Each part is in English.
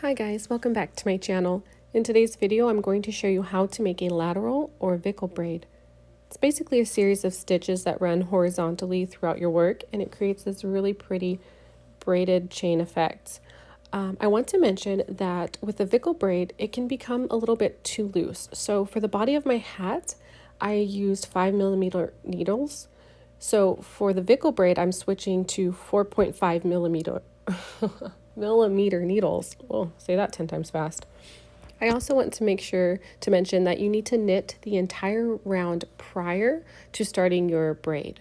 Hi guys, welcome back to my channel. In today's video, I'm going to show you how to make a lateral or Vikkel braid. It's basically a series of stitches that run horizontally throughout your work, and it creates this really pretty braided chain effect. I want to mention that with the Vikkel braid, it can become a little bit too loose. So for the body of my hat, I used 5mm needles. So for the Vikkel braid, I'm switching to 4.5mm millimeter needles. Well, say that 10 times fast. I also want to make sure to mention that you need to knit the entire round prior to starting your braid.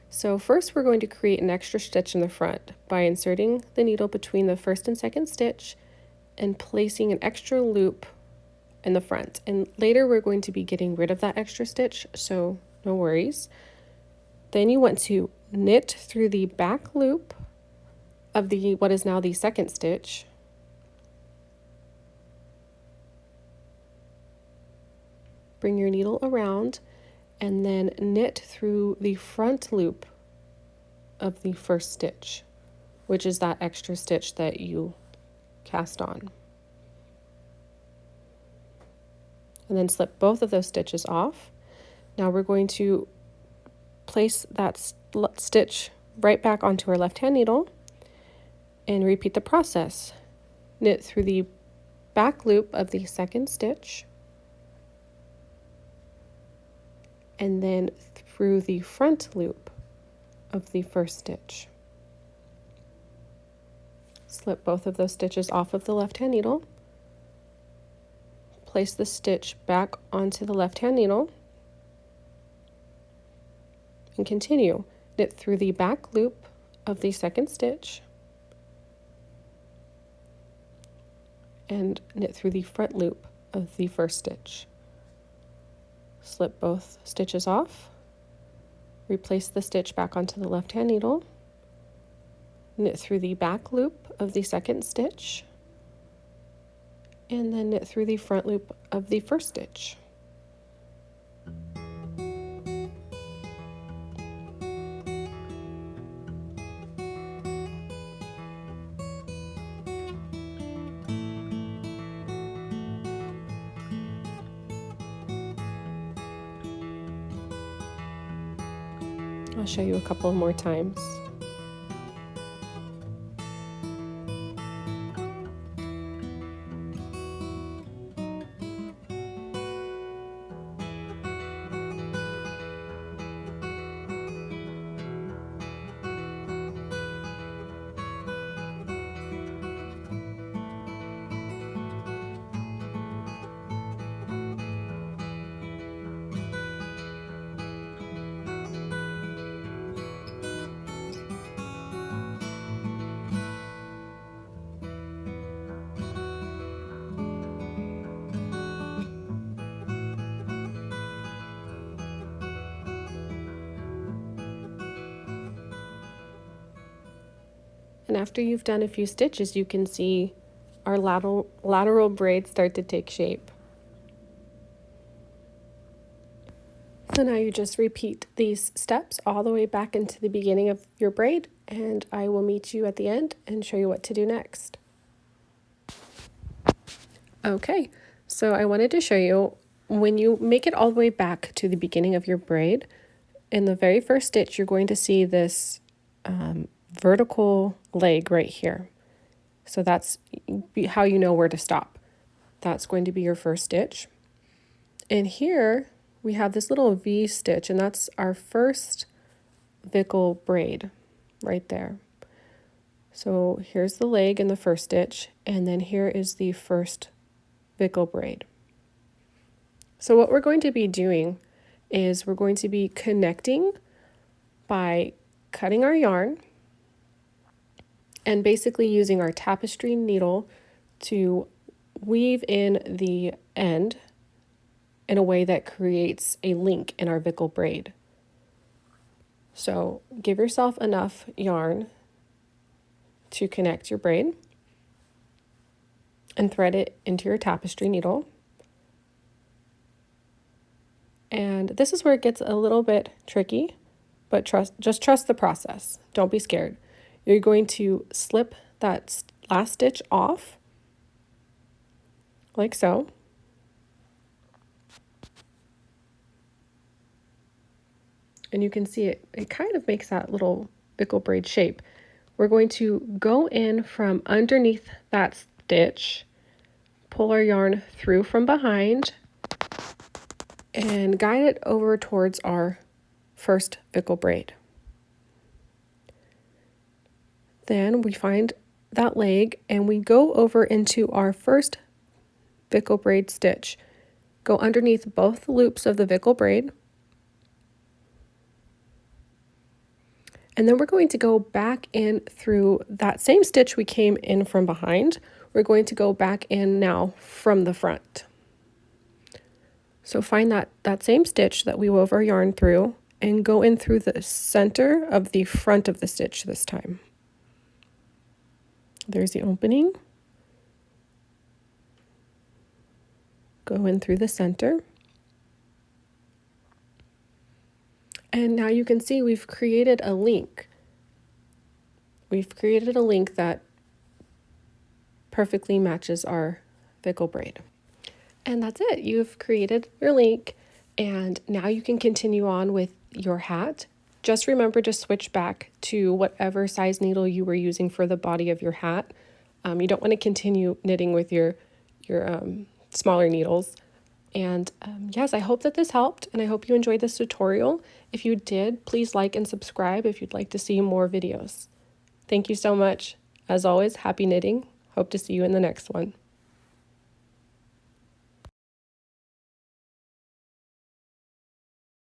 So first we're going to create an extra stitch in the front by inserting the needle between the first and second stitch and placing an extra loop in the front. And later we're going to be getting rid of that extra stitch, so no worries. Then you want to knit through the back loop of the what is now the second stitch, bring your needle around, and then knit through the front loop of the first stitch, which is that extra stitch that you cast on. And then slip both of those stitches off. Now we're going to place that stitch right back onto our left-hand needle and repeat the process. Knit through the back loop of the second stitch, and then through the front loop of the first stitch. Slip both of those stitches off of the left-hand needle. Place the stitch back onto the left-hand needle and continue. Knit through the back loop of the second stitch and knit through the front loop of the first stitch. Slip both stitches off, replace the stitch back onto the left-hand needle, knit through the back loop of the second stitch, and then knit through the front loop of the first stitch. I'll show you a couple more times. And after you've done a few stitches, you can see our lateral braid start to take shape. So now you just repeat these steps all the way back into the beginning of your braid, and I will meet you at the end and show you what to do next. Okay, so I wanted to show you when you make it all the way back to the beginning of your braid, in the very first stitch, you're going to see this vertical leg right here. So that's how you know where to stop. That's going to be your first stitch. And here we have this little V stitch, and that's our first Vikkel braid right there. So here's the leg in the first stitch, and then here is the first Vikkel braid. So what we're going to be doing is we're going to be connecting by cutting our yarn and basically using our tapestry needle to weave in the end in a way that creates a link in our Vikkel braid. So give yourself enough yarn to connect your braid and thread it into your tapestry needle. And this is where it gets a little bit tricky, but just trust the process. Don't be scared. You're going to slip that last stitch off like so. And you can see it kind of makes that little Vikkel braid shape. We're going to go in from underneath that stitch, pull our yarn through from behind, and guide it over towards our first Vikkel braid. Then we find that leg and we go over into our first Vikkel braid stitch. Go underneath both loops of the Vikkel braid. And then we're going to go back in through that same stitch we came in from behind. We're going to go back in now from the front. So find that same stitch that we wove our yarn through and go in through the center of the front of the stitch this time. There's the opening. Go in through the center. And now you can see we've created a link. We've created a link that perfectly matches our Vikkel braid. And that's it. You've created your link, and now you can continue on with your hat. Just remember to switch back to whatever size needle you were using for the body of your hat. You don't want to continue knitting with your smaller needles. And yes, I hope that this helped, and I hope you enjoyed this tutorial. If you did, please like and subscribe if you'd like to see more videos. Thank you so much. As always, happy knitting. Hope to see you in the next one.